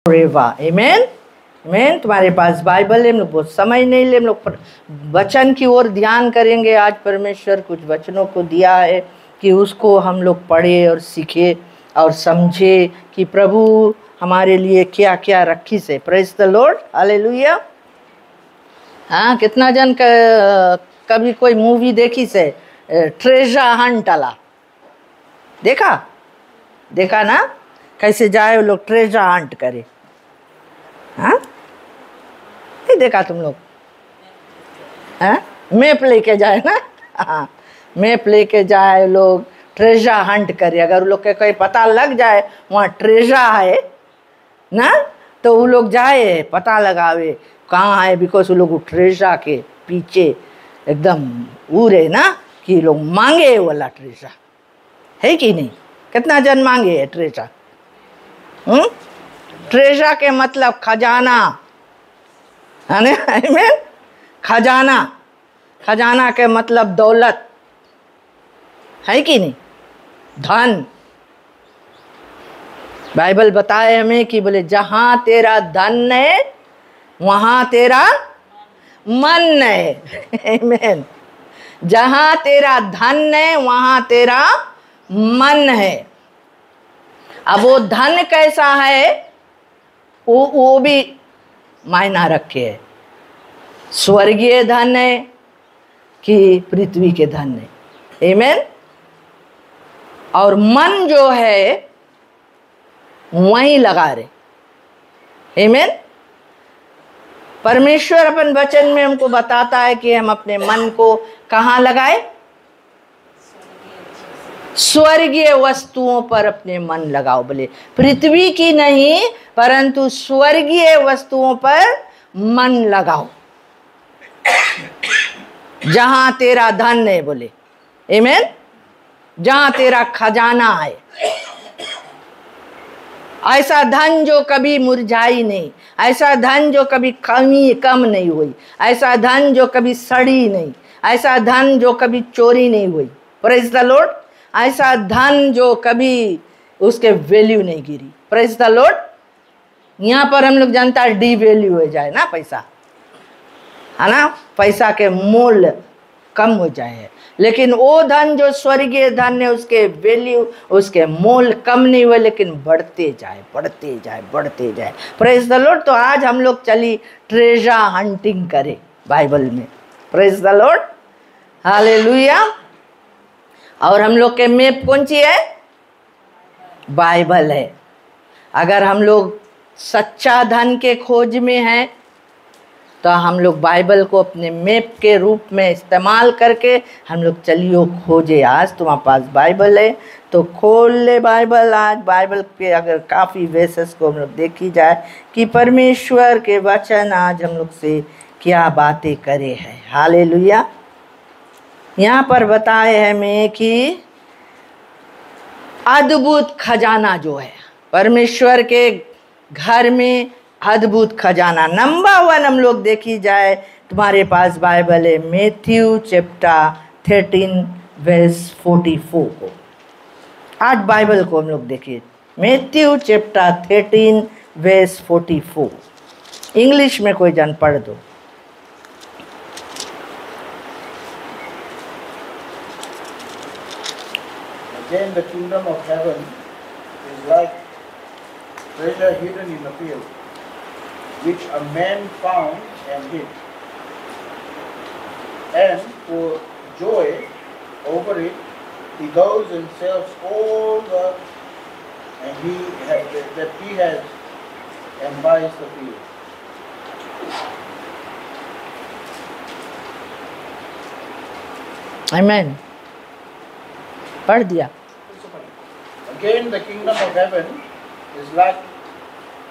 forever. Amen. Amen. तुम्हारे पास Bible है, हम लोग बहुत समय नहीं ले, हम लोग वचन की ओर ध्यान करेंगे। आज परमेश्वर कुछ वचनों को दिया है कि उसको हम लोग पढ़े और सीखे और समझे कि प्रभु हमारे लिए क्या क्या रखी से। Praise the Lord, hallelujah. हाँ, कितना जन कभी कोई मूवी देखी से ट्रेजर हंट वाला देखा ना, कैसे जाए वो लोग ट्रेजर हंट करे। हाँ, नहीं देखा तुम लोग? हाँ, मैप लेके जाए ना, हाँ, मैप लेके जाए लोग ट्रेजर हंट करे। अगर वो लोग के कोई पता लग जाए वहाँ ट्रेजर है ना, तो वो लोग जाए पता लगावे कहाँ है, बिकॉज वो लोग ट्रेजर के पीछे एकदम उड़े ना कि लोग मांगे वाला ट्रेजर है कि नहीं। कितना जन मांगे है ट्रेजर? ट्रेजर के मतलब खजाना है ना। खजाना के मतलब दौलत है कि नहीं, धन। बाइबल बताए हमें कि बोले जहां तेरा धन है वहां तेरा मन है। आमीन। जहां तेरा धन है वहां तेरा मन है। अब वो धन कैसा है वो भी मायना रखे है। स्वर्गीय धन है कि पृथ्वी के धन है। आमीन। और मन जो है वहीं लगा रहे। आमीन। परमेश्वर अपन वचन में हमको बताता है कि हम अपने मन को कहाँ लगाए? स्वर्गीय वस्तुओं पर अपने मन लगाओ। बोले पृथ्वी की नहीं परंतु स्वर्गीय वस्तुओं पर मन लगाओ, जहां तेरा धन है। बोले आमीन। जहां तेरा खजाना है, ऐसा धन जो कभी मुरझाई नहीं, ऐसा धन जो कभी कम नहीं हुई, ऐसा धन जो कभी सड़ी नहीं, ऐसा धन जो कभी चोरी नहीं हुई। Praise the Lord. ऐसा धन जो कभी उसके वैल्यू नहीं गिरी। Praise the Lord. यहाँ पर हम लोग जानता है डी वैल्यू हो जाए ना पैसा, है ना, पैसा के मूल्य कम हो जाए। लेकिन वो धन जो स्वर्गीय धन है उसके वैल्यू, उसके मोल कम नहीं हुए लेकिन बढ़ते जाए बढ़ते जाए बढ़ते जाए। Praise the Lord. तो आज हम लोग चली ट्रेजर हंटिंग करें बाइबल में। Praise the Lord, hallelujah. और हम लोग के मैप कौन सी है? बाइबल है। अगर हम लोग सच्चा धन के खोज में हैं तो हम लोग बाइबल को अपने मैप के रूप में इस्तेमाल करके हम लोग चलिए खोजे। आज तुम्हारे पास बाइबल है तो खोल ले बाइबल। आज बाइबल पे अगर काफ़ी वेसेस को हम लोग देखी जाए कि परमेश्वर के वचन आज हम लोग से क्या बातें करे हैं। हालेलुया। यहाँ पर बताए हैं हमें कि अद्भुत खजाना जो है परमेश्वर के घर में, अद्भुत खजाना। नंबर 1 हम लोग देखी जाए, तुम्हारे पास बाइबल है, मैथ्यू चैप्टर 13 वर्स 44 को। आज बाइबल को हम लोग देखिए, मैथ्यू चैप्टर 13 वर्स 44। इंग्लिश में कोई जन पढ़ दो। Again, the kingdom of heaven is like treasure hidden in a field, which a man found and hid. And for joy over it, he goes and sells all that he has and buys the field. Amen. पढ़ दिया। Again, the kingdom of heaven is like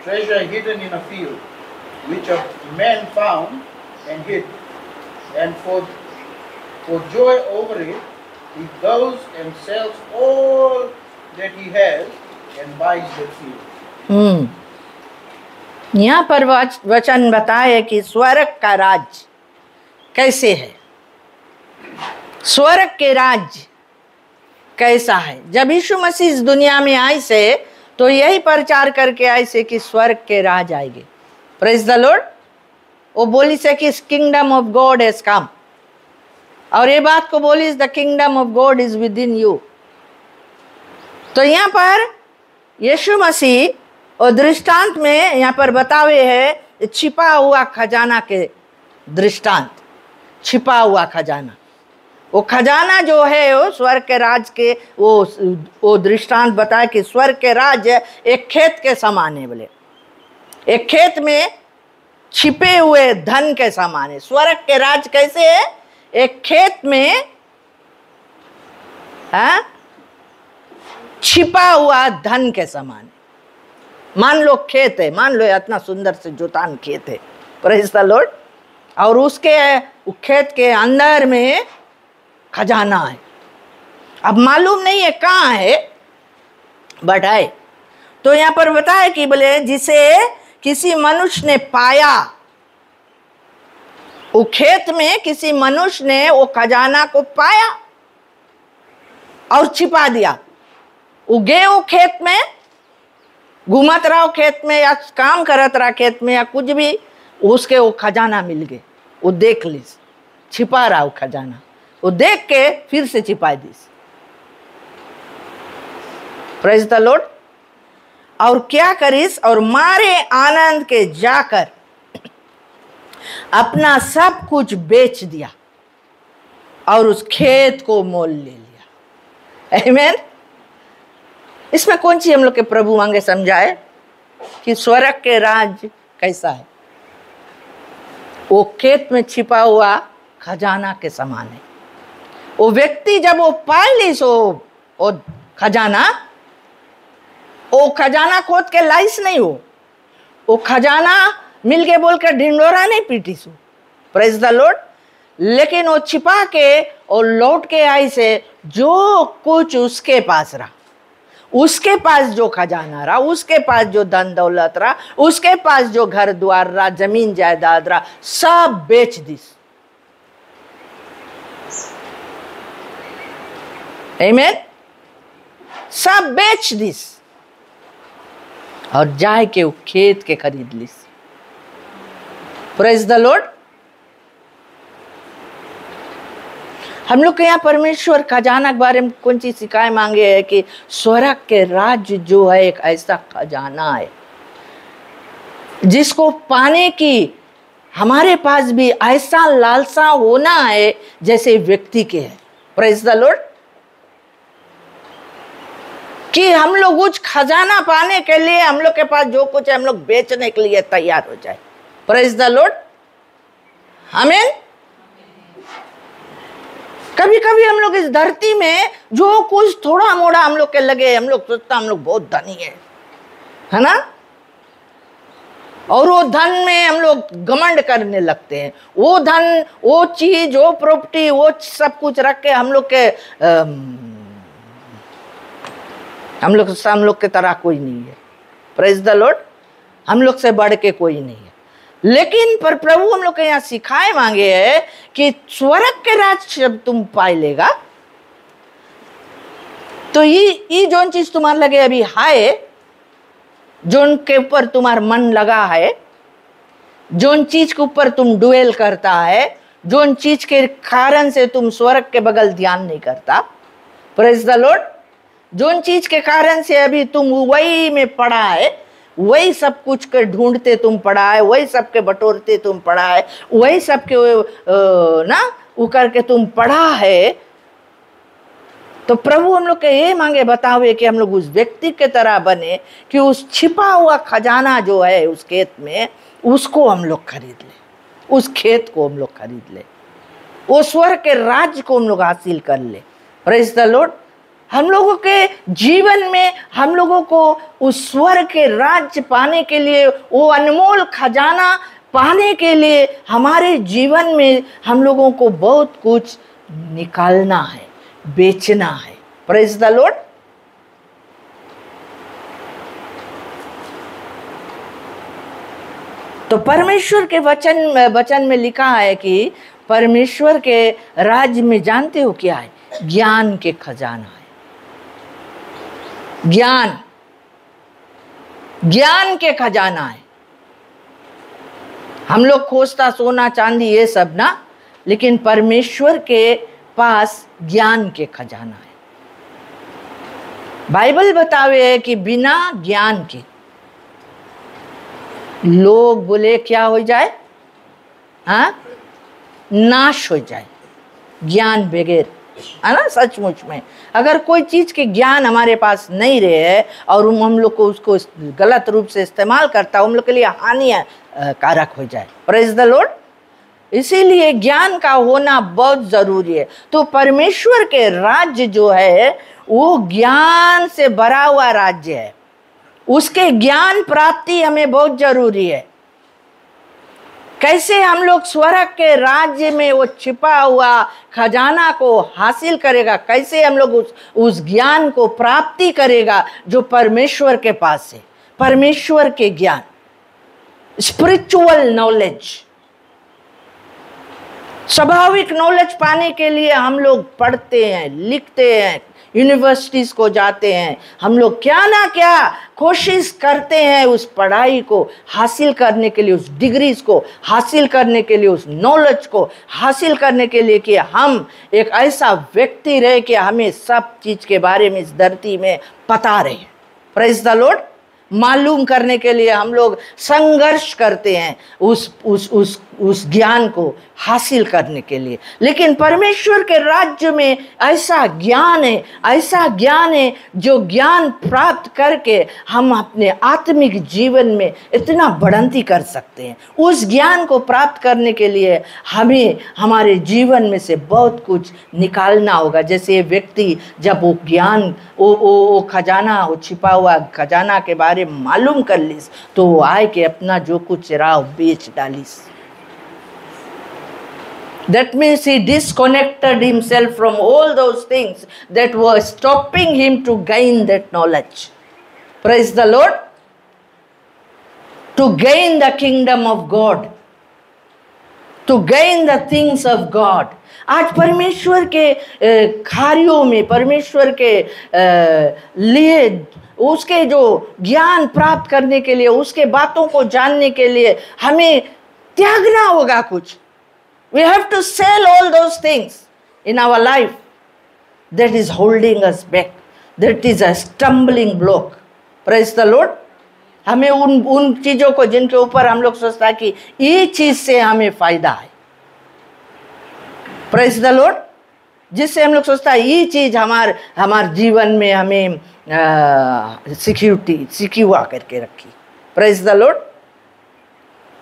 treasure hidden in a field, which a man found and hid. And for joy over it, he goes and sells all that he has and buys the field. यहाँ पर वचन बताए कि स्वर्ग का राज कैसे है। स्वर्ग के राज कैसा है? जब यीशु मसीह इस दुनिया में आए से तो यही प्रचार करके ऐसे कि स्वर्ग के राज आएंगे। Praise the Lord. वो बोली से कि kingdom of God has come, और ये बात को बोली the kingdom of God is with in you. तो यहाँ पर यीशु मसीह और दृष्टांत में यहाँ पर बतावे है छिपा हुआ खजाना के दृष्टांत। छिपा हुआ खजाना, वो खजाना जो है वो स्वर्ग के राज के, वो दृष्टांत बताए कि स्वर्ग के राज एक खेत के समान है। बोले एक खेत में छिपे हुए धन के समान है। स्वर्ग के राज कैसे है? एक खेत में छिपा हुआ धन के समान है। मान लो खेत है, मान लो इतना सुंदर से जोतान खेत है, प्रेज़ द लॉर्ड, और उसके खेत के अंदर में खजाना है। अब मालूम नहीं है कहाँ है, बट है। तो यहाँ पर बताया कि बोले जिसे किसी मनुष्य ने पाया, वो खेत में किसी मनुष्य ने वो खजाना को पाया और छिपा दिया। उगे वो खेत में, घूमत रहा खेत में या काम करत रहा खेत में या कुछ भी, उसके वो खजाना मिल गए। वो देख लीस, छिपा रहा वो खजाना, वो देख के फिर से छिपा दीस। Praise the Lord. और क्या करिस? और मारे आनंद के जाकर अपना सब कुछ बेच दिया और उस खेत को मोल ले लिया। आमीन। इसमें कौन सी हम लोग के प्रभु मांगे समझाए कि स्वर्ग के राज कैसा है? वो खेत में छिपा हुआ खजाना के समान है। वो व्यक्ति जब वो पाए ली सो वो खजाना खोद के लाइस नहीं हो, वो खजाना मिल के बोल कर ढिंडोरा नहीं PT so, praise the Lord. लेकिन वो छिपा के और लौट के आई से जो कुछ उसके पास रहा, उसके पास जो खजाना रहा, उसके पास जो धन दौलत रहा, उसके पास जो घर द्वार रहा, जमीन जायदाद रहा, सब बेच दिस। आमीन। सब बेच दिस और जाए के वो खेत के खरीद लिस। Praise the Lord. हम लोग के यहाँ परमेश्वर खजाना के बारे में कौन सी सिखाए मांगे है कि स्वर्ग के राज्य जो है एक ऐसा खजाना है जिसको पाने की हमारे पास भी ऐसा लालसा होना है जैसे व्यक्ति के है। Praise the Lord. कि हम लोग उस खजाना पाने के लिए हम लोग के पास जो कुछ है हम लोग बेचने के लिए तैयार हो जाए। Praise the Lord. आमीन। कभी कभी हम लोग इस धरती में जो कुछ थोड़ा मोड़ा हम लोग के लगे, हम लोग सोचता हम लोग बहुत धनी है ना, और वो धन में हम लोग घमंड करने लगते हैं। वो धन, वो चीज, वो प्रॉपर्टी, वो सब कुछ रख के हम लोग के तरह कोई नहीं है। Praise the Lord. हम लोग से बढ़ के कोई नहीं है। लेकिन पर प्रभु हम लोग के यहाँ सिखाए मांगे है कि स्वर्ग के राज जब तुम पाए लेगा तो ये जोन चीज तुम्हारे लगे अभी है, जोन के ऊपर तुम्हारा मन लगा है, जोन चीज के ऊपर तुम डुएल करता है, जोन चीज के कारण से तुम स्वर्ग के बगल ध्यान नहीं करता। Praise the Lord. जोन चीज के कारण से अभी तुम वही में पड़ा है, वही सब कुछ के ढूंढते तुम पड़ा है, वही सब के बटोरते तुम पड़ा है, वही सब के ना वो करके तुम पड़ा है। तो प्रभु हम लोग के ये मांगे बतावे कि हम लोग उस व्यक्ति के तरह बने कि उस छिपा हुआ खजाना जो है उस खेत में, उसको हम लोग खरीद ले, उस खेत को हम लोग खरीद ले, वो स्वर्ग के राज्य को हम लोग हासिल कर ले। Praise the Lord. हम लोगों के जीवन में हम लोगों को उस स्वर्ग के राज्य पाने के लिए, वो अनमोल खजाना पाने के लिए हमारे जीवन में हम लोगों को बहुत कुछ निकालना है, बेचना है। Praise the Lord. तो परमेश्वर के वचन में लिखा है कि परमेश्वर के राज्य में जानते हो क्या है? ज्ञान के खजाना है। ज्ञान, ज्ञान के खजाना है। हम लोग खोजता सोना चांदी ये सब ना, लेकिन परमेश्वर के पास ज्ञान के खजाना है। बाइबल बतावे है कि बिना ज्ञान के लोग बोले क्या हो जाए, हाँ, नाश हो जाए, ज्ञान बगैर, है ना। सचमुच में अगर कोई चीज के ज्ञान हमारे पास नहीं रहे और हम लोग को उसको गलत रूप से इस्तेमाल करता, हम लोग के लिए हानिकारक हो जाए। Praise the Lord. इसीलिए ज्ञान का होना बहुत जरूरी है। तो परमेश्वर के राज्य जो है वो ज्ञान से भरा हुआ राज्य है, उसके ज्ञान प्राप्ति हमें बहुत जरूरी है। कैसे हम लोग स्वर्ग के राज्य में वो छिपा हुआ खजाना को हासिल करेगा, कैसे हम लोग उस ज्ञान को प्राप्ति करेगा जो परमेश्वर के पास है। परमेश्वर के ज्ञान, स्पिरिचुअल नॉलेज, स्वाभाविक नॉलेज पाने के लिए हम लोग पढ़ते हैं, लिखते हैं, यूनिवर्सिटीज को जाते हैं, हम लोग क्या ना क्या कोशिश करते हैं उस पढ़ाई को हासिल करने के लिए, उस डिग्रीज को हासिल करने के लिए, उस नॉलेज को हासिल करने के लिए कि हम एक ऐसा व्यक्ति रहे कि हमें सब चीज के बारे में इस धरती में पता रहे। Praise the Lord. मालूम करने के लिए हम लोग संघर्ष करते हैं उस ज्ञान को हासिल करने के लिए। लेकिन परमेश्वर के राज्य में ऐसा ज्ञान है, ऐसा ज्ञान है जो ज्ञान प्राप्त करके हम अपने आत्मिक जीवन में इतना बढ़ंती कर सकते हैं। उस ज्ञान को प्राप्त करने के लिए हमें हमारे जीवन में से बहुत कुछ निकालना होगा। जैसे व्यक्ति जब वो ज्ञान वो खजाना, वो छिपा हुआ खजाना के बारे में मालूम कर लीस तो वो आए के अपना जो कुछ रहा बेच Dallas. That means he disconnected himself from all those things that were stopping him to gain that knowledge. Praise the Lord. To gain the kingdom of God, to gain the things of God. आज परमेश्वर के कार्यों में, परमेश्वर के लिए, उसके जो ज्ञान प्राप्त करने के लिए, उसके बातों को जानने के लिए हमें त्यागना होगा कुछ। We have to sell all those things in our life that is holding us back, that is a stumbling block. Praise the Lord. हमें उन चीजों को जिनके ऊपर हम लोग सोचता है कि ये चीज से हमें फायदा है, Praise the Lord, जिससे हम लोग सोचता है ये चीज हमारे जीवन में हमें सिक्योर करके रखी। Praise the Lord.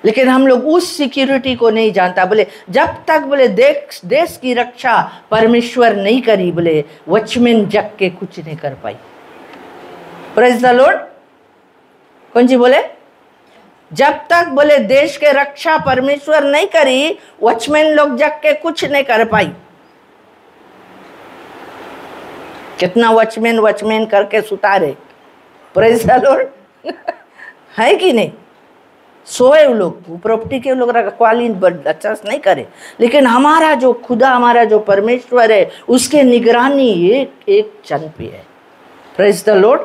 लेकिन हम लोग उस सिक्योरिटी को नहीं जानता। बोले जब तक बोले देश की रक्षा परमेश्वर नहीं करी, बोले वॉचमैन जग के कुछ नहीं कर पाई। Praise the Lord. कौन जी बोले जब तक बोले देश के रक्षा परमेश्वर नहीं करी, वॉचमैन लोग जग के कुछ नहीं कर पाई। कितना वॉचमैन करके सुतारे। Praise the Lord. है कि नहीं? सोए लोग, प्रॉपर्टी के लोग रखवाली अच्छा से नहीं करे, लेकिन हमारा जो खुदा, हमारा जो परमेश्वर है, उसके निगरानी एक एक क्षण पे है। Praise the Lord.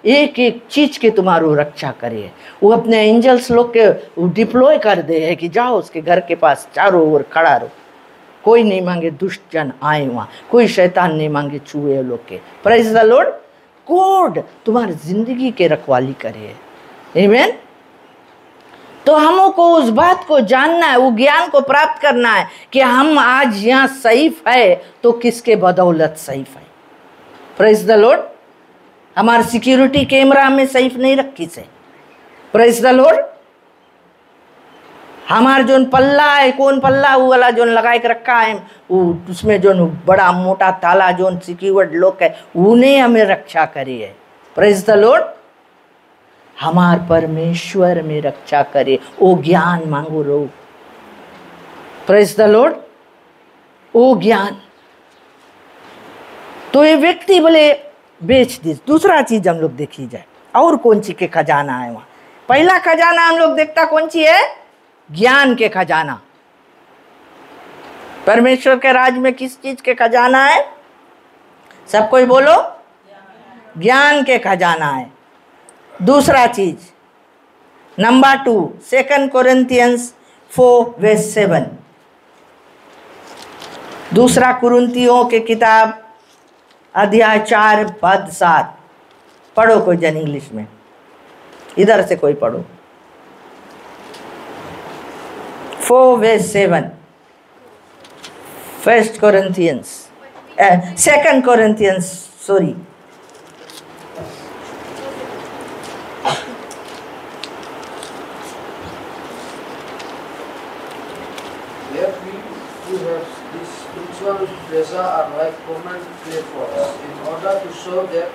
एक एक चीज के तुम्हारो रक्षा करे। वो अपने एंजल्स लोग के डिप्लॉय कर दे है कि जाओ उसके घर के पास चारों ओर खड़ा रहो। कोई नहीं मांगे दुष्ट जन आए वहाँ, कोई शैतान नहीं मांगे चूहे लोग के। Praise the Lord. कोड तुम्हारी जिंदगी के रखवाली करे। आमीन। तो हमको उस बात को जानना है, वो ज्ञान को प्राप्त करना है कि हम आज यहाँ सहीफ है तो किसके बदौलत सहीफ है। Praise the Lord. हमारा सिक्योरिटी कैमरा हमें सहीफ नहीं रखी से। Praise the Lord. हमारा जो पल्ला है, कौन पल्ला वो वाला जो लगा के रखा है, वो उसमें जो बड़ा मोटा ताला जो सिक्योर्ड लोग है, उन्हें हमें रक्षा करी है। Praise the Lord. हमार परमेश्वर में रक्षा करे, ओ ज्ञान मांगो रो। Praise the Lord. ओ ज्ञान। तो ये व्यक्ति बोले बेच दी। दूसरा चीज हम लोग देखी जाए, और कौन सी के खजाना है वहां। पहला खजाना हम लोग देखता कौन सी है? ज्ञान के खजाना। परमेश्वर के राज में किस चीज के खजाना है? सब कोई बोलो, ज्ञान के खजाना है। दूसरा चीज नंबर 2, 2 कोरिन्थियंस 4:7। दूसरा कुरिन्थियों के किताब अध्याय 4:7। पढ़ो कोई जन इंग्लिश में, इधर से कोई पढ़ो। 4:7 2 Corinthians, sorry। Yet we who have this spiritual treasure are like common clay pots, in order to show that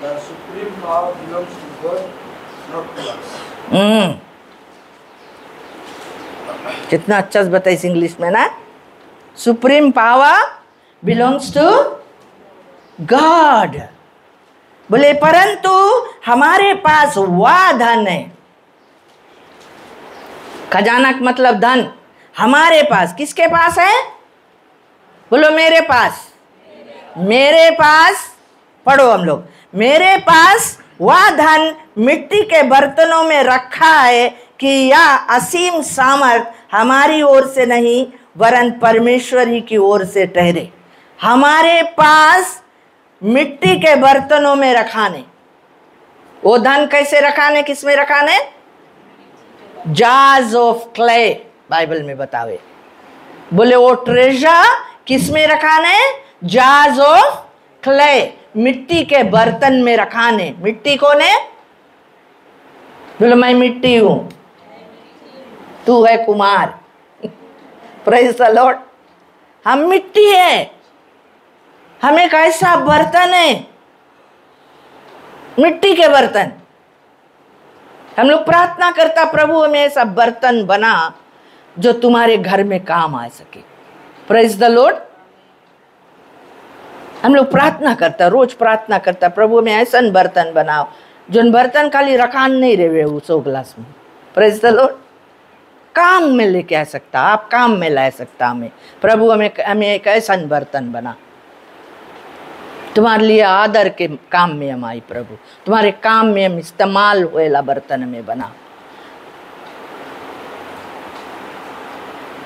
the supreme power belongs to God, not to us. कितना अच्छा से बताइए इंग्लिश में ना। Supreme power belongs to God. बोले परंतु हमारे पास वह धन है, खजाना का मतलब धन। हमारे पास, किसके पास है? बोलो मेरे पास। मेरे पास, पढ़ो हम लोग, मेरे पास वह धन मिट्टी के बर्तनों में रखा है कि यह असीम सामर्थ हमारी ओर से नहीं वरन परमेश्वर ही की ओर से ठहरे। हमारे पास मिट्टी के बर्तनों में रखाने, वो धन कैसे रखाने, किस में रखाने? जार्स ऑफ क्ले, बाइबल में बतावे। बोले वो ट्रेजर किस में रखाने? जार्स ऑफ क्ले, मिट्टी के बर्तन में रखाने। मिट्टी कौन है? बोलो मैं मिट्टी हूं, तू है कुमार। Praise the Lord. हम मिट्टी है, हम एक ऐसा बर्तन है, मिट्टी के बर्तन। हम लोग प्रार्थना करता, प्रभु हमें ऐसा बर्तन बना जो तुम्हारे घर में काम आ सके। Praise the Lord. हम लोग प्रार्थना करता, रोज प्रार्थना करता, प्रभु हमें ऐसा बर्तन बनाओ जो बर्तन खाली रखान नहीं रहे सो ग्लास में। Praise the Lord. काम में लेके आ सकता, आप काम में ला सकता हमें। प्रभु हमें एक ऐसा बर्तन बना, तुम्हारे लिए आदर के काम में हम आई। प्रभु तुम्हारे काम में हम इस्तेमाल होएला बर्तन में बना।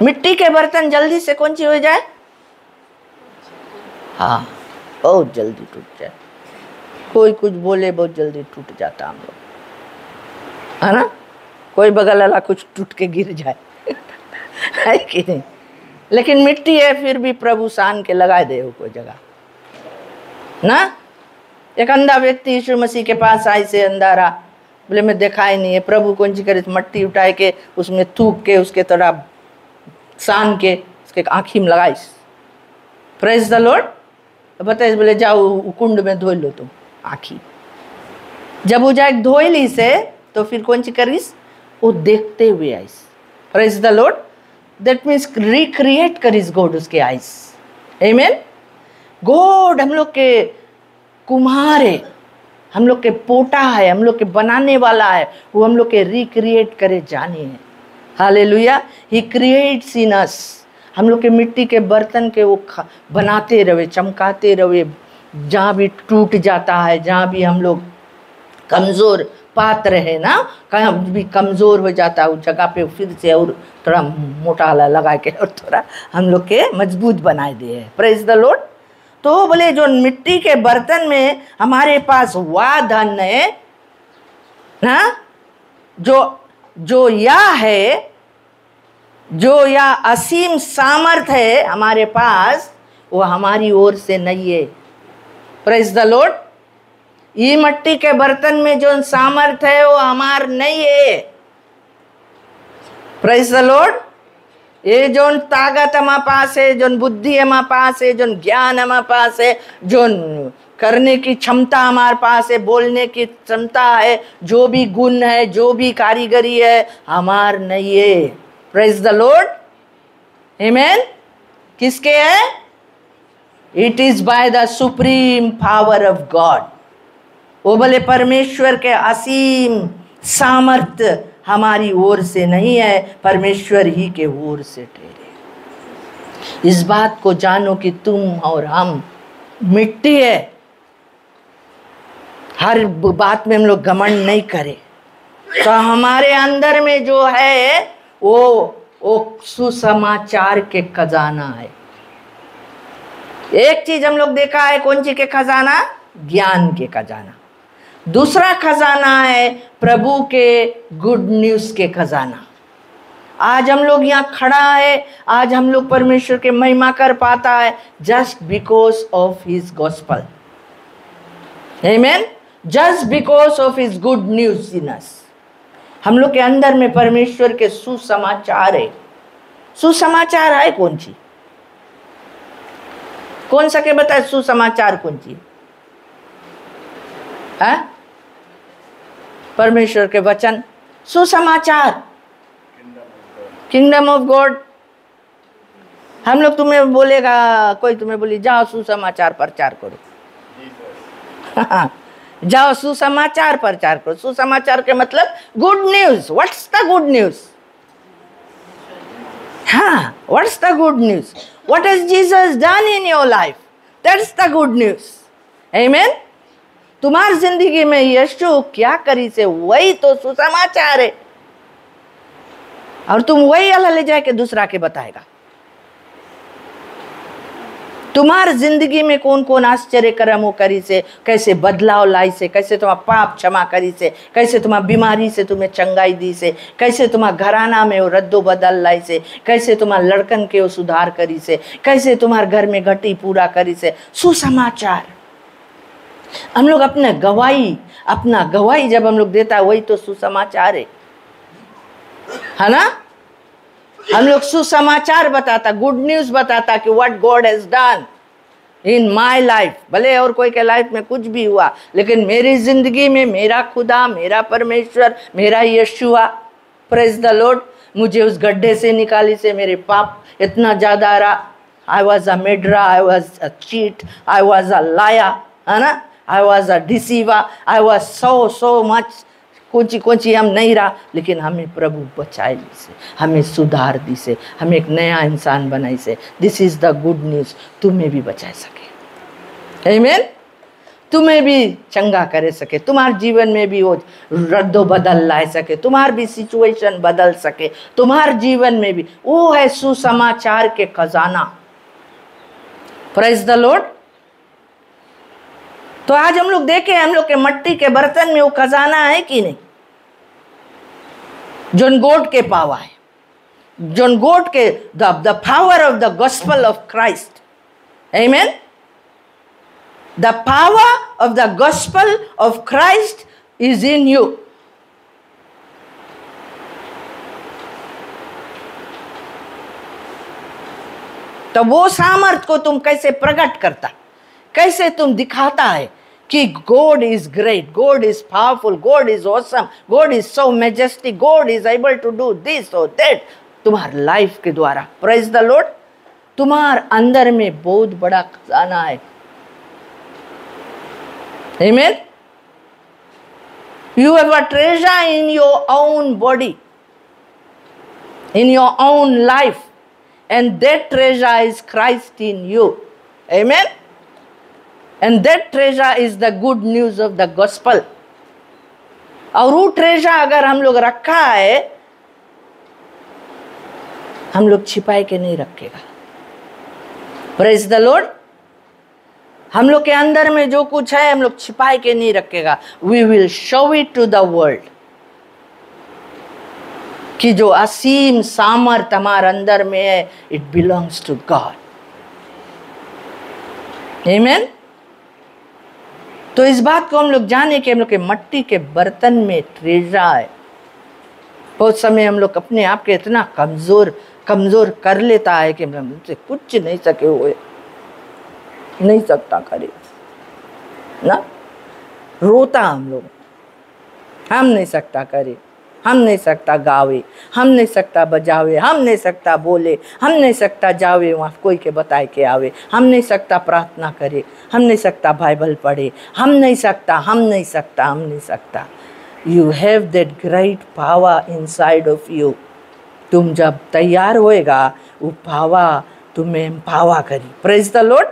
मिट्टी के बर्तन जल्दी से कौन सी हो जाए? हाँ, बहुत जल्दी टूट जाए। कोई कुछ बोले बहुत जल्दी टूट जाता हम लोग, है ना। कोई बगल वाला कुछ टूट के गिर जाए है कि नहीं? लेकिन मिट्टी है, फिर भी प्रभु सान के लगा दे कोई जगह ना। एक अंधा व्यक्ति यीशु मसीह के पास आई से अंधा रहा, बोले मैं देखा ही नहीं है। प्रभु कौन सी करे, मट्टी उठाए के उसमें थूक के उसके थोड़ा सान के उसके आँखी में लगाइस। Praise the Lord. बताइए, बोले जाओ कुंड में धो लो तुम आँखी। जब वो जाए धोइली से तो फिर कौन सी करीस? वो देखते हुए ice. Praise the Lord. That means recreate करीस गॉड उसके आइस। आमीन। गॉड हम लोग के कुम्हार है, हम लोग के पोटा है, हम लोग के बनाने वाला है। वो हम लोग के रिक्रिएट करे जाने है। Hallelujah. He creates in us. हम लोग के मिट्टी के बर्तन के वो बनाते रहे, चमकाते रहे। जहाँ भी टूट जाता है, जहाँ भी हम लोग कमज़ोर पात्र है ना, कहीं भी कमज़ोर हो जाता है, उस जगह पे फिर से और थोड़ा मोटा लगा के और थोड़ा हम लोग के मजबूत बनाए दिए। Praise the Lord. तो बोले जो मिट्टी के बर्तन में हमारे पास वह धन है ना, जो यह है, जो यह असीम सामर्थ है हमारे पास, वो हमारी ओर से नहीं है। Praise the Lord. ये मिट्टी के बर्तन में जो सामर्थ है वो हमार नहीं है। Praise the Lord. ये जो ताकत हमारे पास है, जो बुद्धि हमारे पास है, जो ज्ञान हमारे पास है, जो करने की क्षमता हमारे पास है, बोलने की क्षमता है, जो भी गुण है, जो भी कारीगरी है, हमार नहीं है। Praise the Lord. आमीन। किसके है? It is by the supreme power of God. वो बोले परमेश्वर के असीम सामर्थ्य हमारी ओर से नहीं है, परमेश्वर ही के ओर से ठहरे। इस बात को जानो कि तुम और हम मिट्टी है। हर बात में हम लोग घमंड नहीं करें। तो हमारे अंदर में जो है वो सुसमाचार के खजाना है। एक चीज हम लोग देखा है, कौन सी के खजाना? ज्ञान के खजाना। दूसरा खजाना है प्रभु के गुड न्यूज के खजाना। आज हम लोग यहाँ खड़ा है, आज हम लोग परमेश्वर के महिमा कर पाता है just because of his gospel. Amen. Just because of his good news in us. हम लोग के अंदर में परमेश्वर के सुसमाचार है। सुसमाचार है कौन सी? कौन सा के बताए सुसमाचार कौन सी है? परमेश्वर के वचन सुसमाचार, किंगडम ऑफ गॉड। हम लोग तुम्हें बोलेगा, कोई तुम्हें बोली जाओ सुसमाचार प्रचार करो, जाओ सुसमाचार प्रचार करो। सुसमाचार के मतलब good news. What's the good news? हाँ, what's the good news? What has Jesus done in your life? That's the good news. Amen. तुम्हारी जिंदगी में यीशु क्या करी से, वही तो सुसमाचार है। और तुम वही अल्लाह ले जाके दूसरा के बताएगा। तुम्हारी जिंदगी में कौन कौन आश्चर्य कर्म वो करी से, कैसे बदलाव लाई से, कैसे तुम्हारा पाप क्षमा करी से, कैसे तुम्हारा बीमारी से तुम्हें चंगाई दी से, कैसे तुम्हारा घराना में वो रद्दो बदल लाई से, कैसे तुम्हारा लड़कन के वो सुधार करी से, कैसे तुम्हारे घर में घटी पूरा करी से। सुसमाचार। हम लोग अपना गवाही जब हम लोग देता है वही तो सुसमाचार है ना? हम लोग सुसमाचार बताता, गुड न्यूज बताता कि what God has done in my life. भले और कोई के लाइफ में कुछ भी हुआ, लेकिन मेरी जिंदगी में मेरा खुदा, मेरा परमेश्वर, मेरा यीशुआ, प्रेज द लॉर्ड, मुझे उस गड्ढे से निकाली से मेरे पाप इतना ज्यादा रहा। I was a murderer, I was a cheat, I was a liar, है ना? I was a deceiver, I was so much. कुछ हम नहीं रहा, लेकिन हमें प्रभु बचाई से, हमें सुधार दी से, हमें एक नया इंसान बनाई से। This is the good news. तुम्हें भी बचा सके। आमीन। तुम्हें भी चंगा करे सके, तुम्हारे जीवन में भी वो रद्दो बदल ला सके, तुम्हार भी सिचुएशन बदल सके, तुम्हारे जीवन में भी वो है सुसमाचार के खजाना। Praise the Lord. तो आज हम लोग देखें, हम लोग के मट्टी के बर्तन में वो खजाना है कि नहीं? जॉन गोट के पावा है, जॉन गोट के the power of the gospel of Christ. Amen. The power of the gospel of Christ is in you. तो वो सामर्थ को तुम कैसे प्रकट करता, कैसे तुम दिखाता है कि God is great, God is powerful, God is awesome, God is so majestic, God is able to do this और दैट तुम्हारे लाइफ के द्वारा। Praise the Lord. तुम्हारे अंदर में बहुत बड़ा खजाना है। आमीन। You have a treasure in your own body, in your own life, and that treasure is Christ in you. Amen. And that treasure is the good news of the gospel. और वो ट्रेजर अगर हम लोग रखा है, हम लोग छिपाए के नहीं रखेगा। Praise the Lord. हम लोग के अंदर में जो कुछ है हम लोग छिपाए के नहीं रखेगा। We will show it to the world कि जो असीम सामर्थ हमारे अंदर में है, इट बिलोंग्स टू गॉड। आमीन। तो इस बात को हम लोग जाने कि हम लोग के मट्टी के बर्तन में ट्रेजर है। बहुत समय हम लोग अपने आप के इतना कमजोर कर लेता है कि हमसे कुछ नहीं सके हुए, नहीं सकता करे ना, रोता हम लोग, हम नहीं सकता करे, हम नहीं सकता गावे, हम नहीं सकता बजावे, हम नहीं सकता बोले, हम नहीं सकता जावे वहाँ कोई के बताए के आवे, हम नहीं सकता प्रार्थना करे, हम नहीं सकता बाइबल पढ़े, हम नहीं सकता। You have that great power inside of you. तुम जब तैयार होएगा, वो पावर तुम्हें एम्पावर करी। Praise the Lord.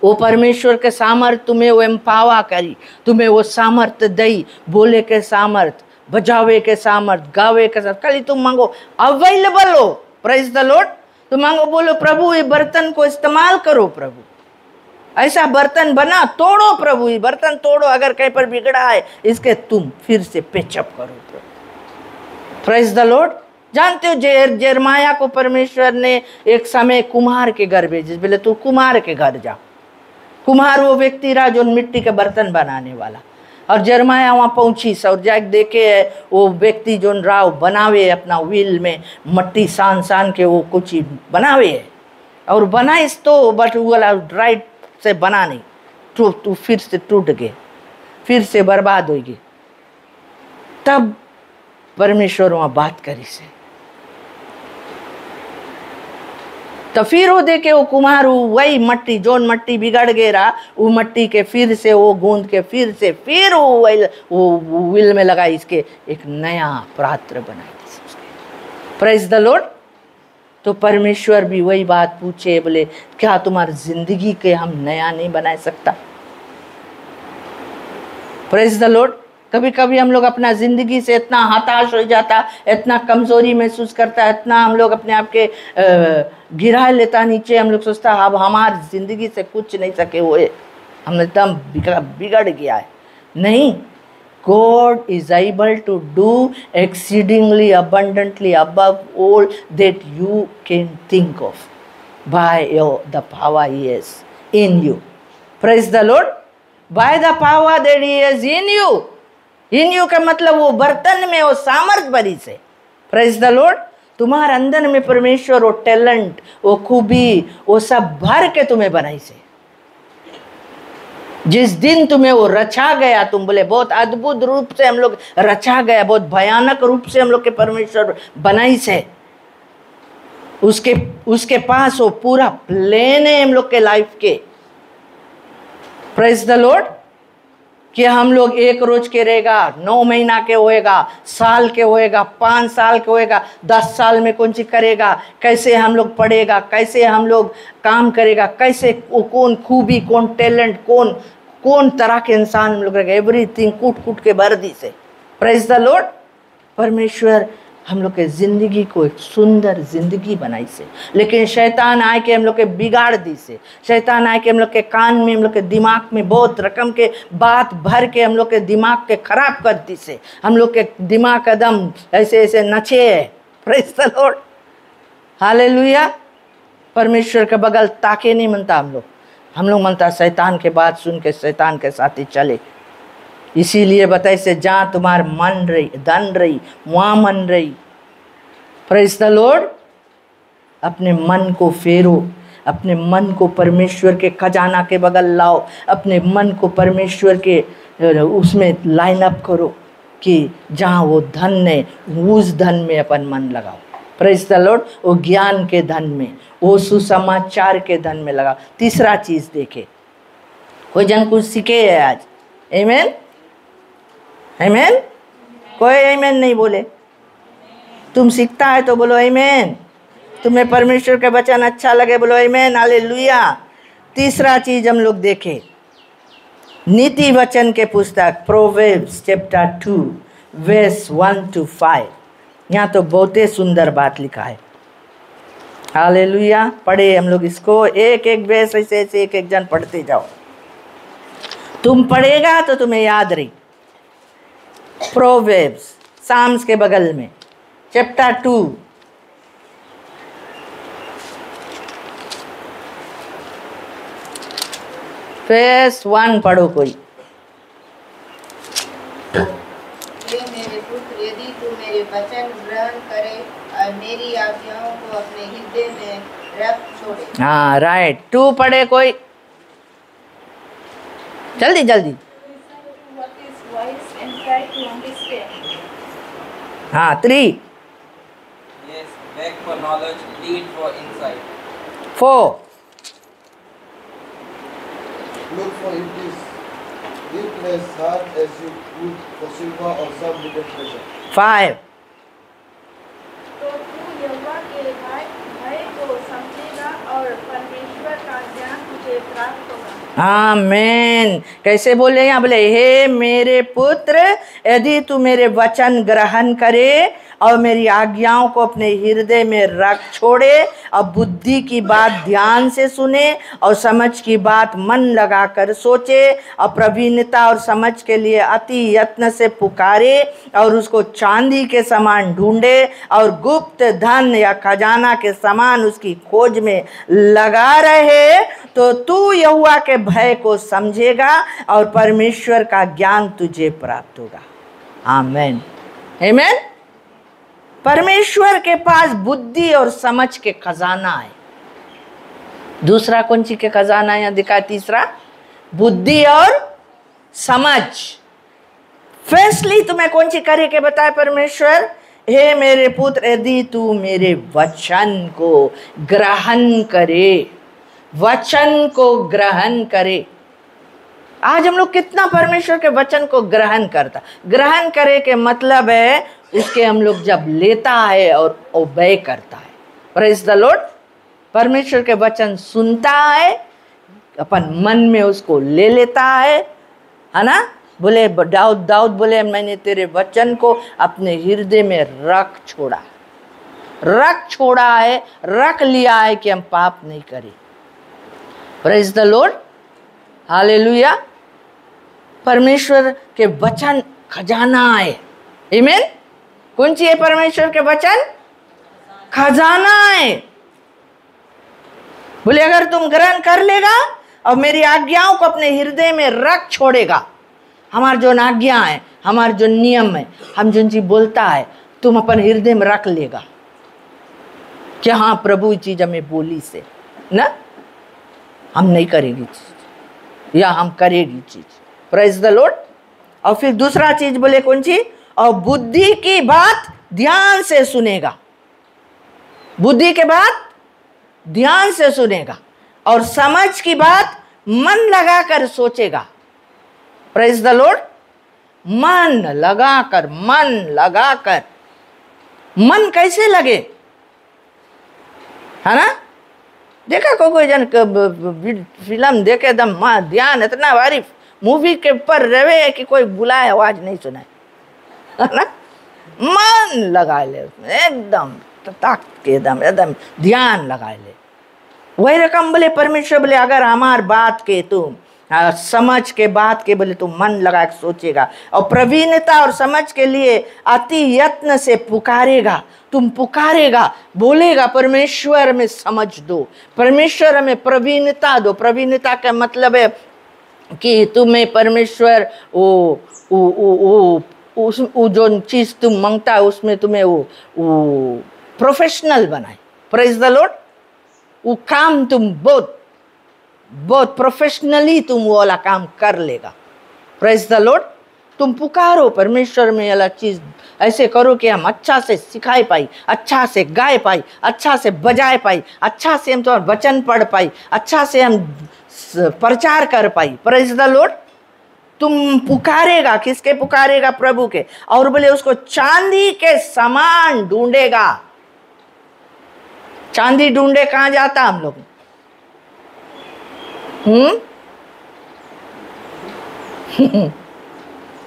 वो परमेश्वर के सामर्थ तुम्हें वो एम्पावर करी, तुम्हें वो सामर्थ दई, बोले के सामर्थ, बजावे के सामर्थ, गावे के सामर्थ, खाली तुम मांगो, अवेलेबल हो। Praise the Lord. तुम मांगो, बोलो प्रभु ये बर्तन को इस्तेमाल करो, प्रभु ऐसा बर्तन बना, तोड़ो प्रभु, ये बर्तन तोड़ो, अगर कहीं पर बिगड़ा है इसके तुम फिर से पेचअप करो प्रभु। Praise the Lord. जानते हो जेरमाया को परमेश्वर ने एक समय कुम्हार के घर भेजे, बोले तू कुम्हार के घर जा। कुम्हार वो व्यक्ति रहा जो मिट्टी के बर्तन बनाने वाला, और जेरमाया वहाँ पहुंची और जाके देखे वो व्यक्ति जो रहा बनावे अपना व्हील में मट्टी सान सान के वो कुछ बनावे है, और बनाइस तो बट वो राइट से बना नहीं, तो फिर से टूट गए, फिर से बर्बाद होगी। तब परमेश्वर वहाँ बात करी से, तो फिर वो देखे वो कुम्हार वही मट्टी जोन मट्टी बिगड़ गए रहा, वो मट्टी के फिर से वो गूंद के फिर वो व्हील में लगा, इसके एक नया पात्र बनाई। Praise the Lord. तो परमेश्वर भी वही बात पूछे, बोले क्या तुम्हारी जिंदगी के हम नया नहीं बना सकता? Praise the Lord. कभी कभी हम लोग अपना जिंदगी से इतना हताश हो जाता, इतना कमजोरी महसूस करता, इतना हम लोग अपने आप के गिरा लेता नीचे, हम लोग सोचता अब हमारी जिंदगी से कुछ नहीं सके हुए, हम एकदम बिगड़ गया है। नहीं, God is able to do exceedingly abundantly above all that you can think of by the power He is in you. Praise the Lord. By the power that He is in you. In you का मतलब वो बर्तन में वो सामर्थ भरी से। Praise the Lord. तुम्हारे अंदर में परमेश्वर वो टैलेंट, वो खूबी, वो सब भर के तुम्हें बनाई से। जिस दिन तुम्हें वो रचा गया, तुम बोले बहुत अद्भुत रूप से हम लोग रचा गया, बहुत भयानक रूप से हम लोग के परमेश्वर बनाई से। उसके पास वो पूरा प्लान है हम लोग के लाइफ के। Praise the Lord. कि हम लोग 1 रोज के रहेगा, 9 महीना के होएगा, साल के होएगा, 5 साल के होएगा, 10 साल में कौन सी करेगा, कैसे हम लोग पढ़ेगा, कैसे हम लोग काम करेगा, कैसे कौन खूबी, कौन टैलेंट, कौन तरह के इंसान हम लोग रहेगा, एवरीथिंग कूट के भर दी से। Praise the Lord. परमेश्वर हम लोग के ज़िंदगी को एक सुंदर ज़िंदगी बनाई से, लेकिन शैतान आए के हम लोग के बिगाड़ दी से। शैतान आए के हम लोग के कान में, हम लोग के दिमाग में बहुत रकम के बात भर के हम लोग के दिमाग के खराब कर दी से। हम लोग के दिमाग कदम ऐसे ऐसे नचे है। Praise the Lord. हालेलुया। परमेश्वर के बगल ताके नहीं मनता हम लोग मनता शैतान के बात सुन के शैतान के साथ ही चले। इसीलिए बताए से जहाँ तुम्हार मन रही, धन रही, वहाँ मन रही। Praise the Lord. अपने मन को फेरो, अपने मन को परमेश्वर के खजाना के बगल लाओ, अपने मन को परमेश्वर के उसमें लाइन अप करो कि जहाँ वो धन है उस धन में अपन मन लगाओ। Praise the Lord. वो ज्ञान के धन में, वो सुसमाचार के धन में लगाओ। तीसरा चीज़ देखे, कोई जन कुछ सीखे है आज? आमीन, आमीन। कोई आमीन नहीं बोले? तुम सीखता है तो बोलो आमीन। तुम्हें परमेश्वर के वचन अच्छा लगे बोलो आमीन, हालेलुया। तीसरा चीज हम लोग देखे, नीति वचन के पुस्तक प्रोवेर्ब्स चैप्टर 2 वर्स 1 to 5। यहाँ तो बहुत ही सुंदर बात लिखा है। हालेलुया। पढ़े हम लोग इसको, एक एक वर्स ऐसे ऐसे एक एक जन पढ़ते जाओ, तुम पढ़ेगा तो तुम्हें याद रही। प्रोवेर्ब्स, साम्स के बगल में चैप्टर 2 वर्स 1 पढ़ो कोई। मेरे पुत्र, यदि तू मेरे वचन ग्रहण करे और मेरी आज्ञाओं को अपने हृदय में रख छोड़े। हाँ राइट। 2 पढ़े कोई, जल्दी जल्दी। हाँ 3। Yes, beg for knowledge, plead for insight. 4। Look for it is hard as you would for silver or some hidden treasure. 5। तो तू यहोवा के भय को समझेगा और परमेश्वर का ज्ञान तुझे प्राप्त होगा। आमेन। कैसे बोले यहाँ, बोले हे मेरे पुत्र, यदि तू मेरे वचन ग्रहण करे और मेरी आज्ञाओं को अपने हृदय में रख छोड़े और बुद्धि की बात ध्यान से सुने और समझ की बात मन लगाकर सोचे और प्रवीणता और समझ के लिए अति यत्न से पुकारे और उसको चांदी के समान ढूंढे और गुप्त धन या खजाना के समान उसकी खोज में लगा रहे, तो तू यहोवा के भय को समझेगा और परमेश्वर का ज्ञान तुझे प्राप्त होगा। आमेन, आमेन। परमेश्वर के पास बुद्धि और समझ के खजाना है। दूसरा कौन सी के खजाना यहाँ दिखा? तीसरा बुद्धि और समझ। फर्स्टली तुम्हें कौन सी करे के बताए परमेश्वर? हे मेरे पुत्र, यदि तू मेरे वचन को ग्रहण करे, वचन को ग्रहण करे। आज हम लोग कितना परमेश्वर के वचन को ग्रहण करता? ग्रहण करे के मतलब है इसके हम लोग जब लेता है और ओबे करता है। Praise the Lord. परमेश्वर के वचन सुनता है, अपन मन में उसको ले लेता है ना। बोले दाऊद बोले मैंने तेरे वचन को अपने हृदय में रख छोड़ा है, रख लिया है कि हम पाप नहीं करें। Praise the Lord, hallelujah. परमेश्वर के वचन खजाना है। आमीन। कौन सी है परमेश्वर के वचन? खजाना है। बोले अगर तुम ग्रहण कर लेगा और मेरी आज्ञाओं को अपने हृदय में रख छोड़ेगा, हमार जो आज्ञा है, हमार जो नियम है, हम जो चीज बोलता है, तुम अपन हृदय में रख लेगा कि हाँ प्रभु चीज हमें बोली से ना, हम नहीं करेगी चीज या हम करेगी चीज। Praise the Lord. और फिर दूसरा चीज बोले कौन सी? और बुद्धि की बात ध्यान से सुनेगा। बुद्धि के बात ध्यान से सुनेगा और समझ की बात मन लगाकर सोचेगा। Praise the Lord. मन लगाकर, मन लगाकर। मन कैसे लगे, है ना? देखा कोई जन फिल्म देखे दम ध्यान इतना भारी मूवी के ऊपर रहे कि कोई बुलाए आवाज नहीं सुनाए, है ना? मन लगा ले उसमें एकदम ताक के एकदम ध्यान लगा ले। वही रकम बोले परमेश्वर बोले अगर हमार बात के तुम समझ के बात के बोले तुम मन लगा के सोचेगा और प्रवीणता और समझ के लिए अति यत्न से पुकारेगा, तुम पुकारेगा, बोलेगा परमेश्वर में समझ दो, परमेश्वर में प्रवीणता दो। प्रवीणता का मतलब है कि तुम्हें परमेश्वर वो जो चीज तुम मांगता है उसमें तुम्हें वो प्रोफेशनल बनाए। Praise the Lord. वो काम तुम बहुत प्रोफेशनली तुम वो वाला काम कर लेगा। Praise the Lord. तुम पुकारो परमेश्वर में वाला चीज ऐसे करो कि हम अच्छा से सिखाई पाई, अच्छा से गाए पाई, अच्छा से बजाए पाई, अच्छा से हम तुम्हारा वचन पढ़ पाई, अच्छा से हम प्रचार कर पाई। Praise the Lord. तुम पुकारेगा, किसके पुकारेगा? प्रभु के। और बोले उसको चांदी के समान ढूंढेगा। चांदी ढूंढे कहां जाता हम लोग?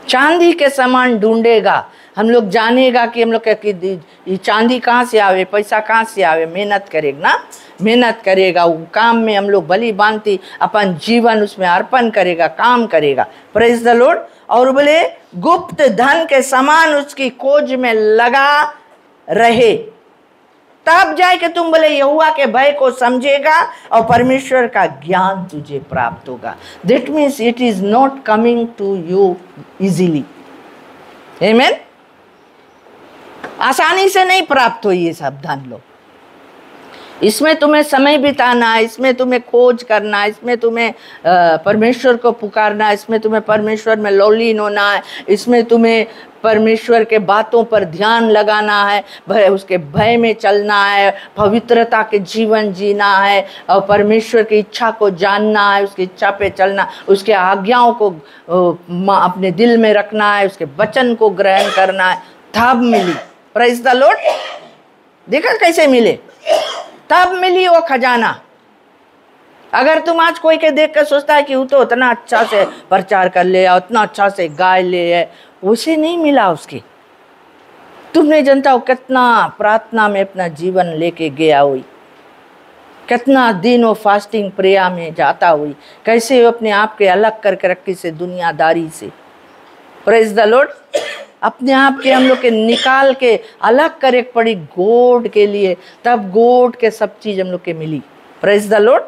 चांदी के समान ढूंढेगा। हम लोग जानेगा कि हम लोग ये चांदी कहाँ से आवे, पैसा कहाँ से आवे। मेहनत करेगा ना, मेहनत करेगा, वो काम में हम लोग भली भांति अपन जीवन उसमें अर्पण करेगा, काम करेगा। Praise the Lord. और बोले गुप्त धन के समान उसकी खोज में लगा रहे, तब जाए कि तुम बोले यहोवा के भय को समझेगा और परमेश्वर का ज्ञान तुझे प्राप्त होगा। That means it is not coming to you easily. आमीन। आसानी से नहीं प्राप्त हो ये सब धन लो। इसमें तुम्हें समय बिताना है, इसमें तुम्हें खोज करना है, इसमें तुम्हें परमेश्वर को पुकारना है, इसमें तुम्हें परमेश्वर में लौलीन होना है, इसमें तुम्हें परमेश्वर के बातों पर ध्यान लगाना है, उसके भय में चलना है, पवित्रता के जीवन जीना है और परमेश्वर की इच्छा को जानना है, उसकी इच्छा पे चलना, उसके आज्ञाओं को अपने दिल में रखना है, उसके वचन को ग्रहण करना है। तब मिली। Praise the Lord. देखा कैसे मिले? तब मिली वो खजाना। अगर तुम आज कोई के देख कर सोचता है कि वो तो उतना अच्छा से प्रचार कर ले, उतना अच्छा से गाय ले, उसे नहीं मिला उसकी। तुमने जनता हो कितना प्रार्थना में अपना जीवन लेके गया हुई, कितना दिन वो फास्टिंग प्रेयर में जाता हुई, कैसे वो अपने आप के अलग करके रखी से दुनियादारी से। Praise the Lord. अपने आप के हम लोग के निकाल के अलग करे पड़ी गॉड के लिए, तब गॉड के सब चीज हम लोग के मिली। Praise the Lord.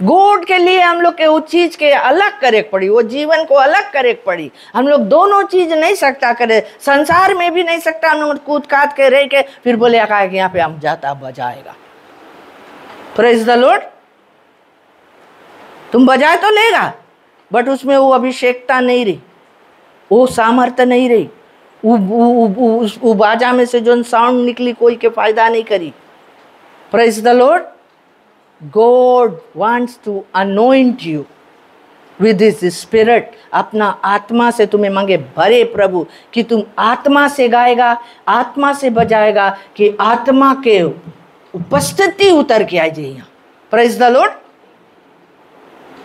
गॉड के लिए हम लोग के उस चीज के अलग करे पड़ी, वो जीवन को अलग करे पड़ी। हम लोग दोनों चीज नहीं सकता करे, संसार में भी नहीं सकता। हम लोग कूद काट के रह के फिर बोले आका कि यहाँ पे हम जाता बजाएगा। Praise the Lord. तुम बजाए तो लेगा, बट उसमें वो अभिषेकता नहीं रही, वो सामर्थ्य नहीं रही, वो बाजा में से जो साउंड निकली कोई के फायदा नहीं करी। Praise the Lord. God wants to anoint you with His Spirit। अपना आत्मा से तुम्हें मांगे भरे प्रभु कि तुम आत्मा से गाएगा, आत्मा से बजाएगा, कि आत्मा के उपस्थिति उतर के आई जाए यहाँ। Praise the Lord.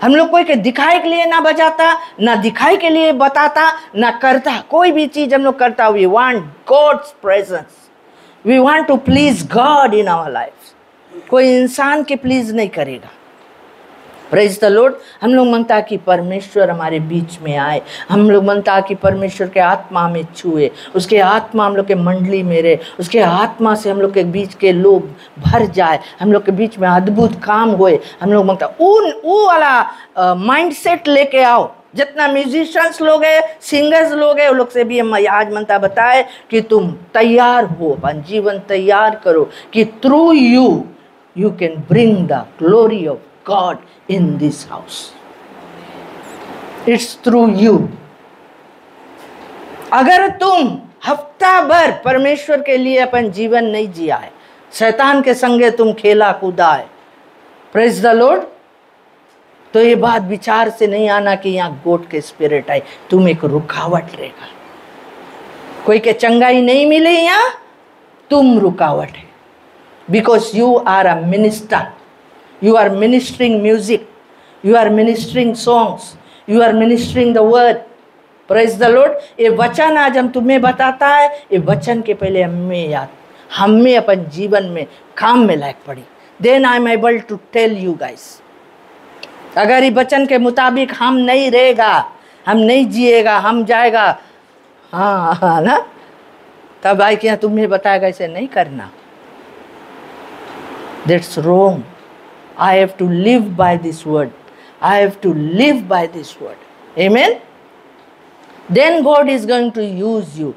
हम लोग कोई के दिखाई के लिए ना बजाता, ना दिखाई के लिए बताता, ना करता। कोई भी चीज हम लोग करता, we want God's presence, we want to please God in our life. कोई इंसान के प्लीज नहीं करेगा। Praise the Lord. हम लोग मांगता कि परमेश्वर हमारे बीच में आए, हम लोग मांगता कि परमेश्वर के आत्मा में छुए, उसके आत्मा हम लोग के मंडली में रहे, उसके आत्मा से हम लोग के बीच के लोग भर जाए, हम लोग के बीच में अद्भुत काम होए। हम लोग मांगता वो वाला माइंडसेट लेके आओ। जितना म्यूजिशियंस लोग है, सिंगर्स लोग है, वो लोग से भी हम आज मनता बताए कि तुम तैयार हो, अपन जीवन तैयार करो कि through you can bring the glory of God in this house. It's through you. अगर तुम हफ्ता भर परमेश्वर के लिए अपन जीवन नहीं जिया है, शैतान के संगे तुम खेला कूदा है, प्रेज द लॉर्ड, तो ये बात विचार से नहीं आना कि यहाँ गॉड के स्पिरिट आए, तुम एक रुकावट रहेगा। कोई के चंगाई नहीं मिले यहाँ, तुम रुकावट है। Because you are a minister, you are ministering music, you are ministering songs, you are ministering the word. Praise the Lord. ये वचन आज हम तुम्हें बताता है, ये वचन के पहले हमें अपन जीवन में काम में लायक पड़ी। Then I am able to tell you guys. अगर ये वचन के मुताबिक हम नहीं रहेगा, हम नहीं जिएगा, हम जाएगा, हाँ ना, तब आई क्या तुम्हें बताएगा ऐसे नहीं करना। That's wrong. I have to live by this word. I have to live by this word. Amen. Then God is going to use you.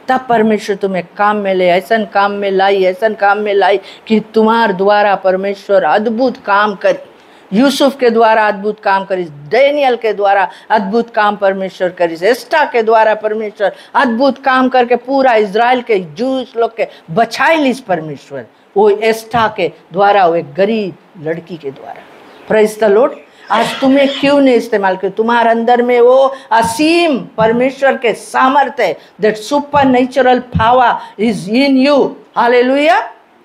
तब परमेश्वर तुम्हें काम में ले, ऐसा काम में लाई, ऐसा काम में लाई कि तुम्हारे द्वारा परमेश्वर अद्भुत काम करे। यूसुफ के द्वारा अद्भुत काम करी, डेनियल के द्वारा अद्भुत काम परमेश्वर करी, एस्था के द्वारा परमेश्वर अद्भुत काम करके पूरा इजराइल के जूस लोग के बचाई लिस परमेश्वर, वो एस्था के द्वारा, वो एक गरीब लड़की के द्वारा। Praise the Lord. आज तुम्हें क्यों नहीं इस्तेमाल किया? तुम्हारे अंदर में वो असीम परमेश्वर के सामर्थ्य है। That supernatural power is in you. Hallelujah.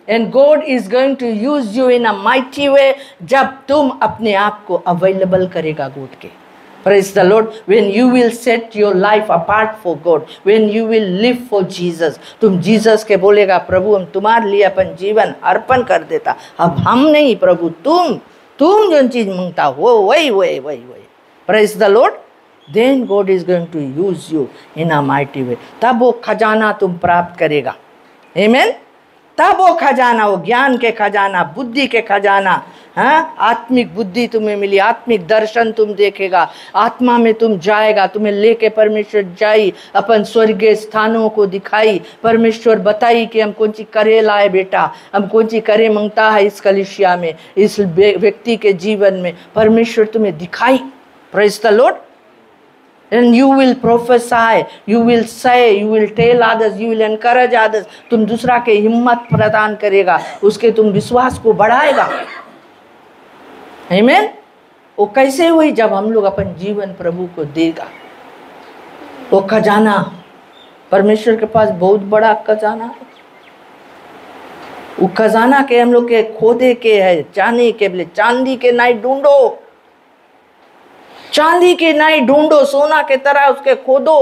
And God is going to use you in a mighty way, जब तुम अपने आप को अवेलेबल करेगा गॉड के। Praise the Lord. When you will set your life apart for God, when you will live for Jesus, तुम Jesus के बोलेगा प्रभु हम तुम्हारे लिए अपन जीवन अर्पण कर देता, अब हम नहीं प्रभु, तुम जो चीज मांगता हो वही। Praise the Lord. Then God is going to use you in a mighty way. तब वो खजाना तुम प्राप्त करेगा। Amen. तब वो खजाना, वो ज्ञान के खजाना, बुद्धि के खजाना, हाँ, आत्मिक बुद्धि तुम्हें मिली, आत्मिक दर्शन तुम देखेगा, आत्मा में तुम जाएगा, तुम्हें लेके परमेश्वर जाई, अपन स्वर्गीय स्थानों को दिखाई, परमेश्वर बताई कि हम कौन सी करे लाए बेटा, हम कौन सी करे मांगता है इस कलिसिया में, इस व्यक्ति के जीवन में, परमेश्वर तुम्हें दिखाई। Praise the Lord. And you will prophesy, you will say, you will tell others, you will encourage others. तुम दूसरा के हिम्मत प्रदान करेगा, उसके तुम विश्वास को बढ़ाएगा। Amen? वो कैसे हुई? जब हम लोग अपन जीवन प्रभु को देगा। वो खजाना, परमेश्वर के पास बहुत बड़ा खजाना है। वो खजाना के हम लोग के खोदे के है, जाने के बोले चांदी के नहीं ढूंढो, चांदी के नहीं ढूंढो, सोना के तरह उसके खोदो,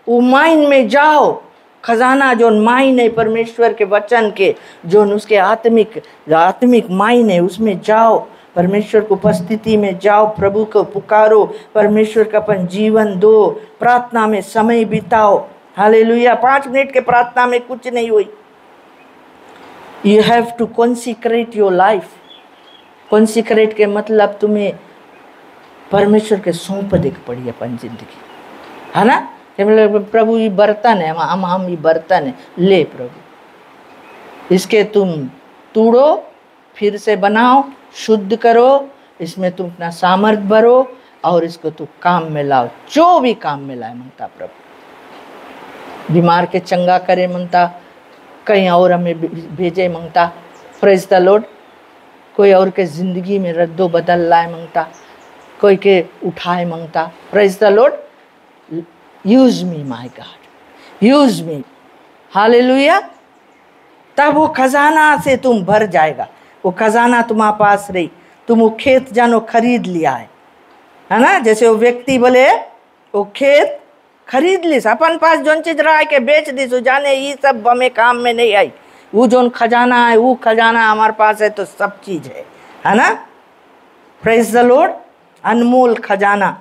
वो माइन में जाओ। खजाना जो माइन है परमेश्वर के वचन के, जो उसके आत्मिक माइन है, उसमें जाओ, परमेश्वर की उपस्थिति में जाओ, प्रभु को पुकारो, परमेश्वर का अपन जीवन दो, प्रार्थना में समय बिताओ। हालेलुया। 5 मिनट के प्रार्थना में कुछ नहीं हुई। You have to consecrate your life. Consecrate के मतलब तुम्हें परमेश्वर के सौंप देख पड़ी अपन जिंदगी, है ना। प्रभु ये बर्तन है, हम ये बर्तन है, ले प्रभु इसके तुम तोड़ो, फिर से बनाओ, शुद्ध करो, इसमें तुम अपना सामर्थ भरो और इसको तुम काम में लाओ, जो भी काम में लाए मांगता प्रभु। बीमार के चंगा करे मांगता, कहीं और हमें भेजे मांगता, प्रेज द लॉर्ड। कोई और के जिंदगी में रद्दो बदल लाए मांगता, कोई के उठाए मांगता, praise the Lord. Use me my God, use me. Hallelujah. तब वो खजाना से तुम भर जाएगा। वो खजाना तुम्हारे पास रही, तुम वो खेत जानो खरीद लिया है ना। जैसे वो व्यक्ति बोले वो खेत खरीद ली, अपन पास जोन चीज रहा है के बेच दी, सो जाने ये सब हमें काम में नहीं आई। वो जोन खजाना है, वो खजाना हमारे पास है तो सब चीज है ना। Praise the Lord. अनमोल खजाना।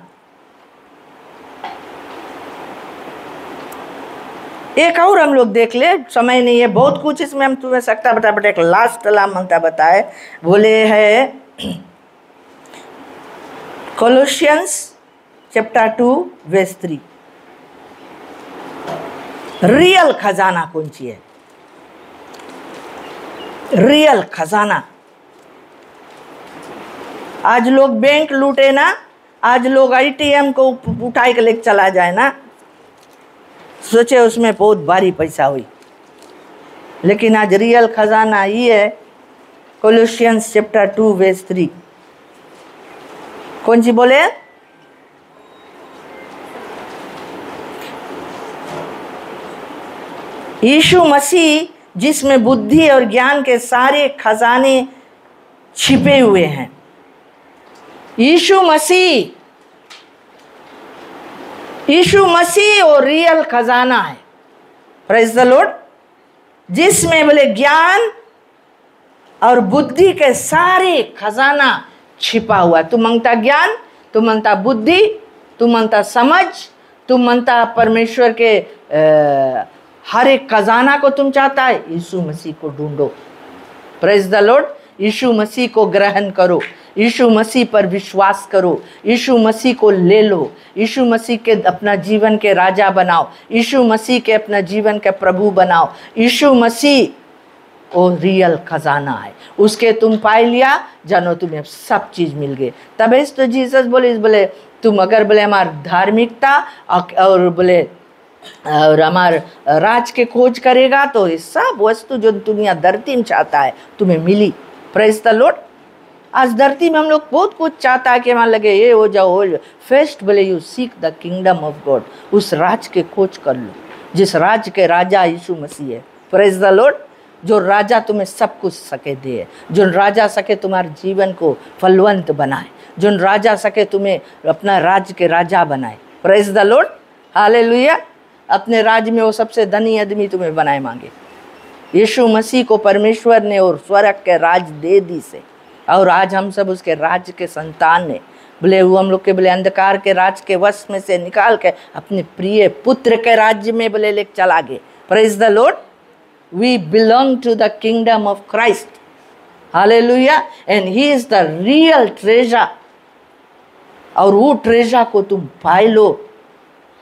एक और हम लोग देख ले, समय नहीं है, बहुत कुछ इसमें हम तुम्हें सकता बता, बट एक लास्ट लाम मंगता बताए, बोले है कोलोसियंस चैप्टर 2 वर्स 3। रियल खजाना कौन सी है? रियल खजाना। आज लोग बैंक लूटे ना, आज लोग ATM को उठाई के लेके चला जाए ना, सोचे उसमें बहुत भारी पैसा हुई, लेकिन आज रियल खजाना ये है कोलोसियंस चैप्टर 2 वर्स 3। कौन सी बोले? यीशु मसीह जिसमें बुद्धि और ज्ञान के सारे खजाने छिपे हुए हैं। यीशु मसीह और रियल खजाना है। Praise the Lord. जिसमें बोले ज्ञान और बुद्धि के सारे खजाना छिपा हुआ। तू मांगता ज्ञान, तू मांगता बुद्धि, तू मांगता समझ, तू मांगता परमेश्वर के हर एक खजाना को तुम चाहता है, यीशु मसीह को ढूंढो। Praise the Lord. Yeshu Masih को ग्रहण करो, यीशु मसीह पर विश्वास करो, यीशु मसीह को ले लो, यीशु मसीह के अपना जीवन के राजा बनाओ, यीशु मसीह के अपना जीवन के प्रभु बनाओ। यीशु मसीह वो रियल खजाना है, उसके तुम पाई लिया, जानो तुम्हें सब चीज मिल गई। तब तो जीसस बोले तुम अगर बोले हमार धार्मिकता और बोले और हमार राज के खोज करेगा तो ये सब वस्तु जो दुनिया धरती में चाहता है तुम्हें मिली। Praise the Lord. आज धरती में हम लोग बहुत कुछ चाहता है कि हमारे लगे ये हो जाओ। फर्स्ट बोले you seek the kingdom of God, उस राज के खोज कर लो जिस राज के राजा यीशु मसीह है। Praise the Lord. जो राजा तुम्हें सब कुछ सके दे, जो राजा सके तुम्हारे जीवन को फलवंत बनाए, जो राजा सके तुम्हें अपना राज के राजा बनाए। Praise the Lord. हालेलुया। अपने राज्य में वो सबसे धनी आदमी तुम्हें बनाए मांगे। यीशु मसीह को परमेश्वर ने और स्वर्ग के राज दे दी से, और आज हम सब उसके राज के संतान ने। बोले वो हम लोग के बोले अंधकार के राज के वश में से निकाल के अपने प्रिय पुत्र के राज्य में बोले लेके चला गए। Praise the Lord. We belong to the kingdom of Christ. Hallelujah. And he is the real treasure. और वो ट्रेजर को तुम पाई लो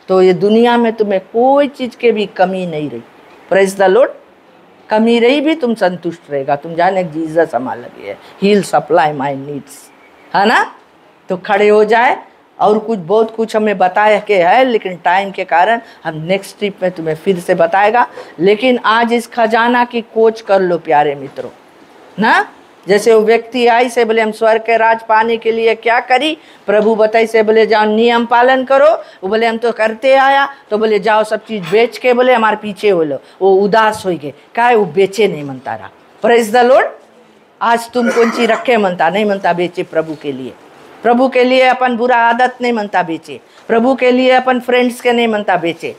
तो ये दुनिया में तुम्हें कोई चीज के भी कमी नहीं रही। Praise the Lord. कमी रही भी तुम संतुष्ट रहेगा। तुम जाने जीसस हमारे लगे है, he will supply my needs, है ना। तो खड़े हो जाए। और कुछ बहुत कुछ हमें बताया के है, लेकिन टाइम के कारण हम नेक्स्ट ट्रिप में तुम्हें फिर से बताएगा। लेकिन आज इस खजाना की खोज कर लो प्यारे मित्रों ना। जैसे वो व्यक्ति आई से बोले हम स्वर्ग के राज पाने के लिए क्या करी, प्रभु बताई से बोले जाओ नियम पालन करो। वो बोले हम तो करते आया, तो बोले जाओ सब चीज बेच के बोले हमारे पीछे हो लो। वो उदास हो गए, क्या वो बेचे नहीं मनता रहा। Praise the Lord. आज तुम कौन सी रखे मनता नहीं मनता बेचे प्रभु के लिए। प्रभु के लिए अपन बुरा आदत नहीं मनता बेचे। प्रभु के लिए अपन फ्रेंड्स के नहीं मनता बेचे।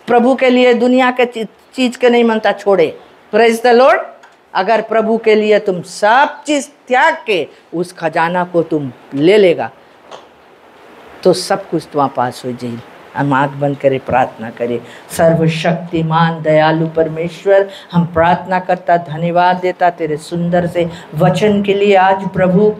प्रभु के लिए दुनिया के चीज के नहीं मनता छोड़े। Praise the Lord. अगर प्रभु के लिए तुम सब चीज त्याग के उस खजाना को तुम ले लेगा तो सब कुछ तुम्हारे पास हो जाएगी। हम आँख बंद करें, प्रार्थना करें। सर्वशक्तिमान दयालु परमेश्वर, हम प्रार्थना करता, धन्यवाद देता तेरे सुंदर से वचन के लिए। आज प्रभु,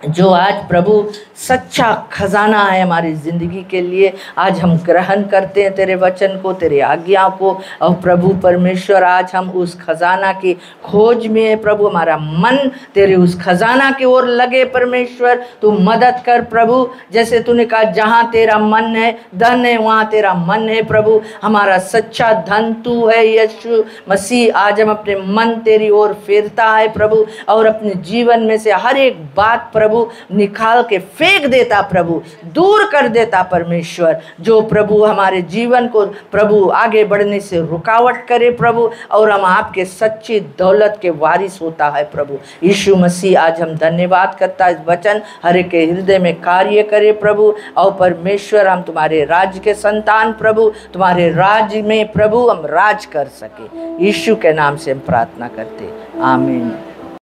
जो आज प्रभु सच्चा खजाना है हमारी ज़िंदगी के लिए, आज हम ग्रहण करते हैं तेरे वचन को, तेरे आज्ञा को। और प्रभु परमेश्वर, आज हम उस खजाना की खोज में है प्रभु। हमारा मन तेरे उस खजाना की ओर लगे परमेश्वर। तू मदद कर प्रभु। जैसे तूने कहा जहाँ तेरा मन है धन है, वहाँ तेरा मन है प्रभु। हमारा सच्चा धन तू है यीशु मसीह। आज हम अपने मन तेरी ओर फेरता है प्रभु, और अपने जीवन में से हर एक बात प्रभु निकाल के फेंक देता प्रभु, दूर कर देता परमेश्वर, जो प्रभु हमारे जीवन को प्रभु आगे बढ़ने से रुकावट करे प्रभु, और हम आपके सच्ची दौलत के वारिस होता है प्रभु यीशु मसीह। आज हम धन्यवाद करता इस वचन हर एक के हृदय में कार्य करे प्रभु। और परमेश्वर, हम तुम्हारे राज्य के संतान प्रभु, तुम्हारे राज्य में प्रभु हम राज कर सके। यीशु के नाम से हम प्रार्थना करते, आमीन।